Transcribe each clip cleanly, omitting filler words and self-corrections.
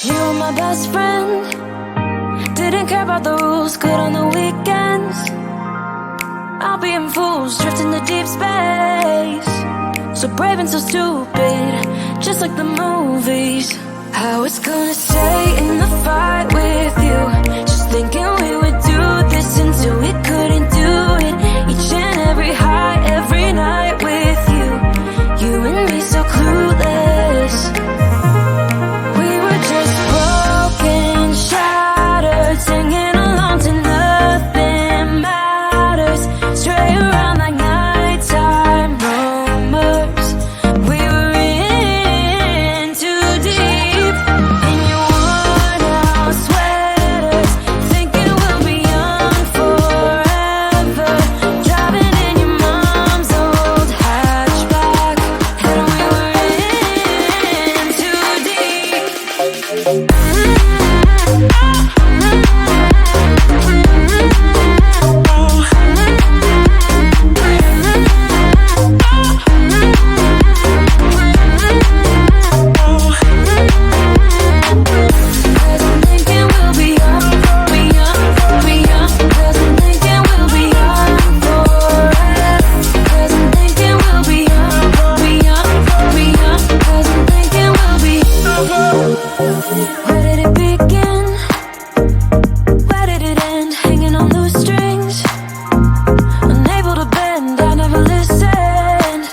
You were my best friend. Didn't care about the rules, good on the weekends. I'll be in fools, drifting to deep space. So brave and so stupid, just like the movies. I was gonna stay in the fight with you, just thinking we would do this until we couldn't do it. Each and every high, every night with you. You and me so clueless. We were just broken, shattered, singing along to nothing matters. Stray around like nighttime rumors. We were in too deep. In your worn out sweaters, thinking we'll be young forever. Driving in your mom's old hatchback, and we were in too deep. Where did it begin? Where did it end? Hanging on loose strings, unable to bend, I never listened.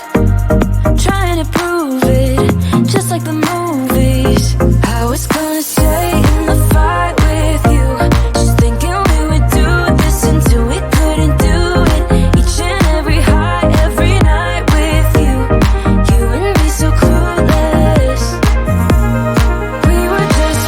Trying to prove it, just like the movies. I was gonna stay in the fight with you, just thinking we would do this until we couldn't do it. Each and every high, every night with you. You and me so clueless. We were just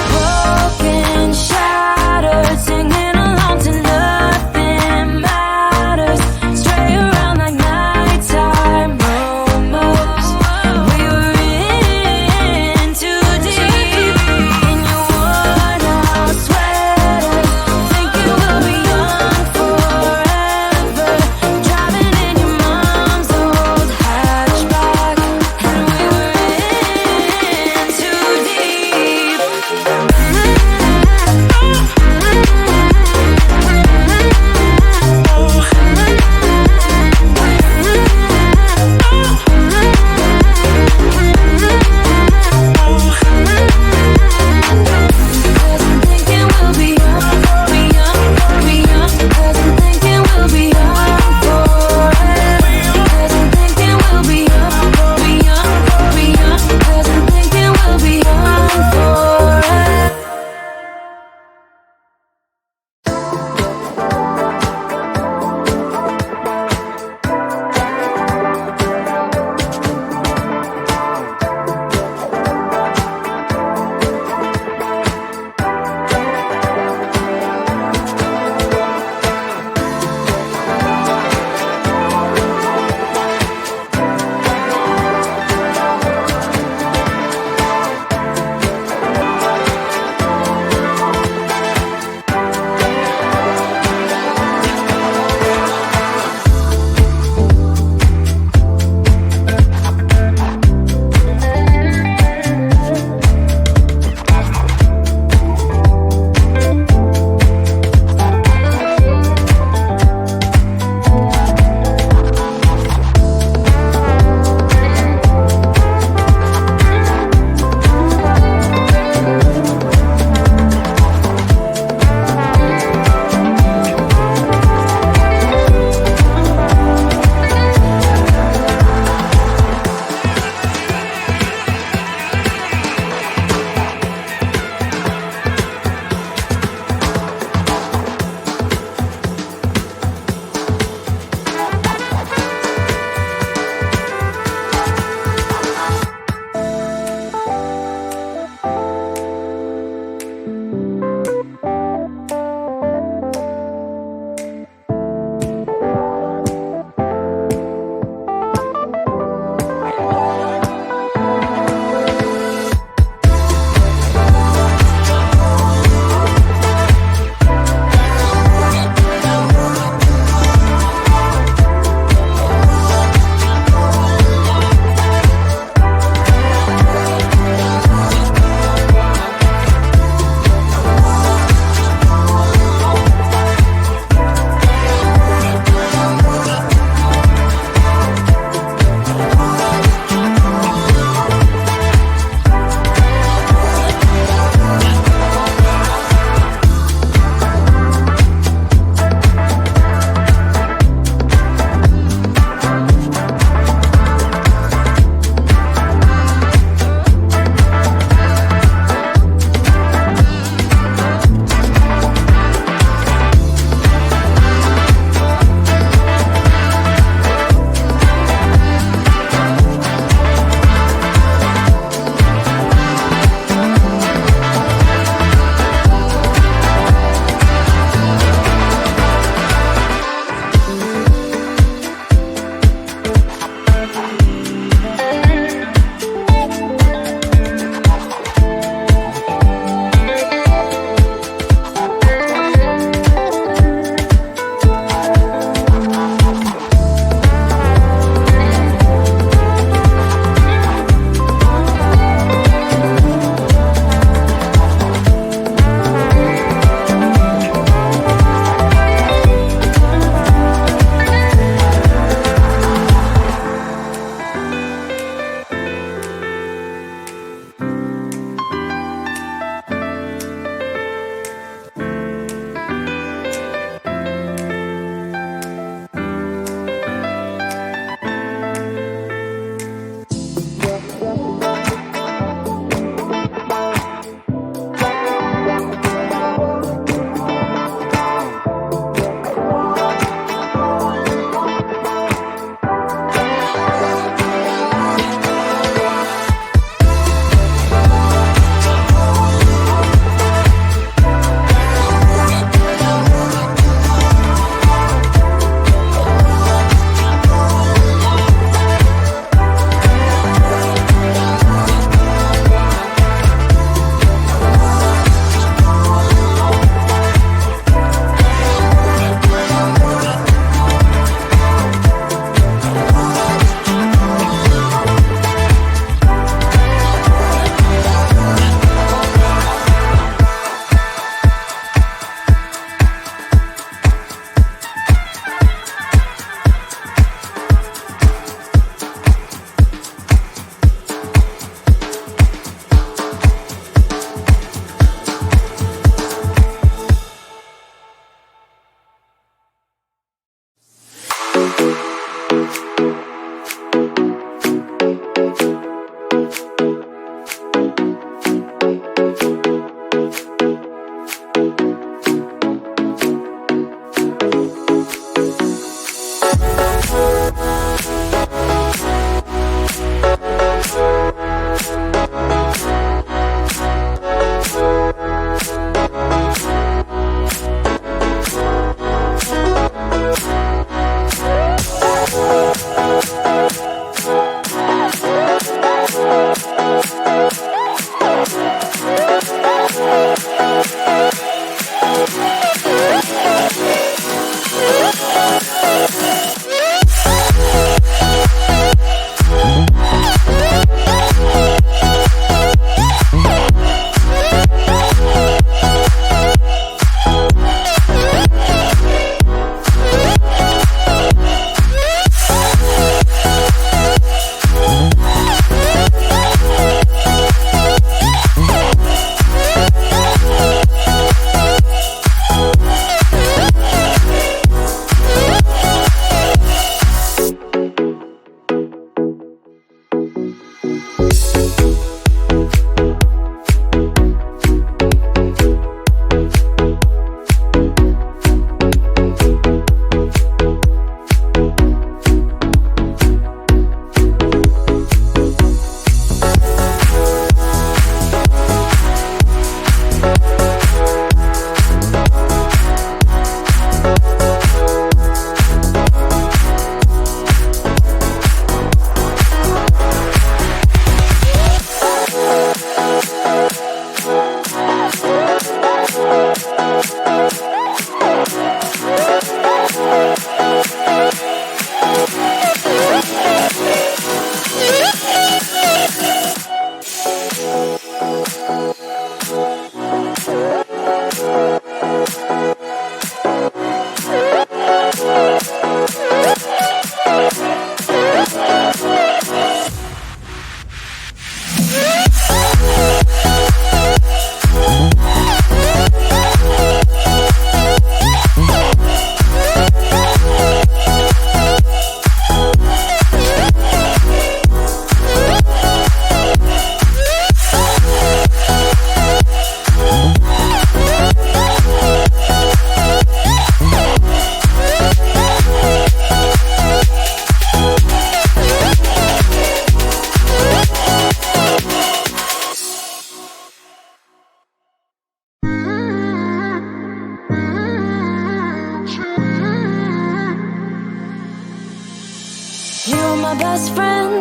my best friend.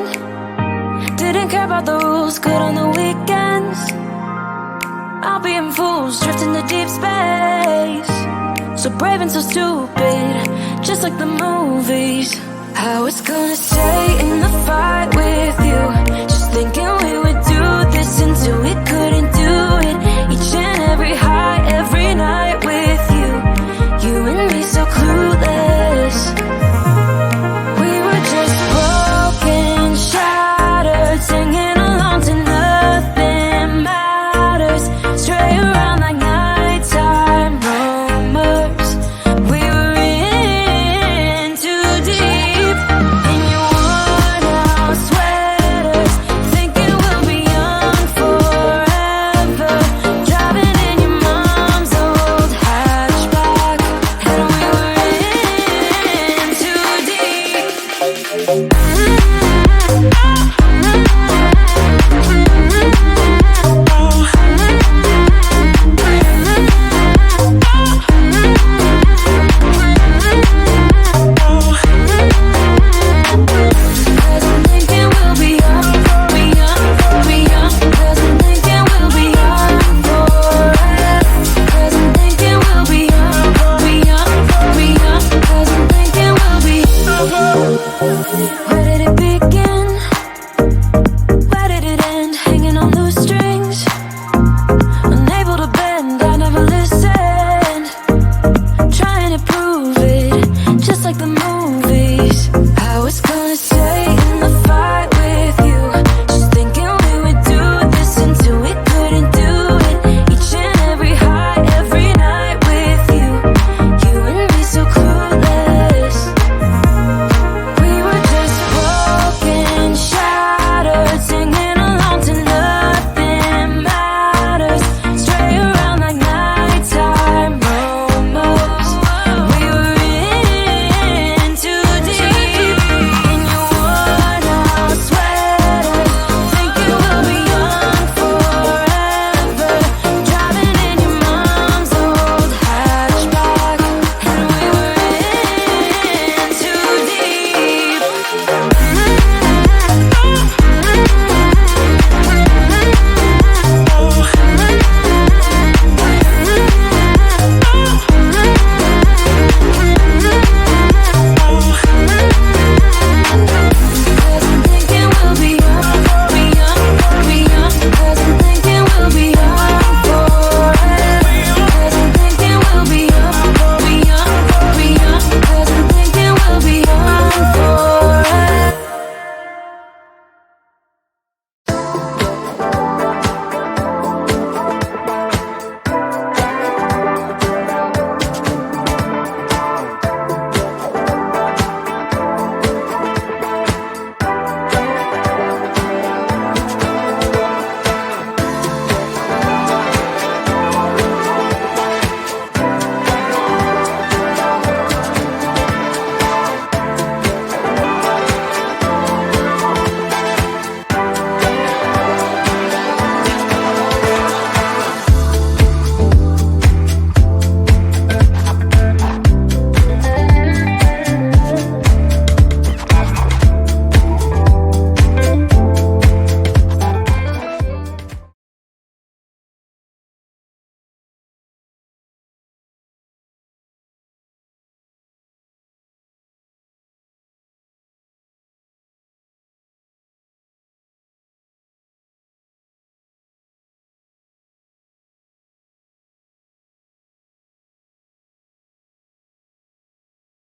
Didn't care about the rules, good on the weekends. I'll be in fools, drifting to deep space. So brave and so stupid, just like the movies. I was gonna stay in the fight with you,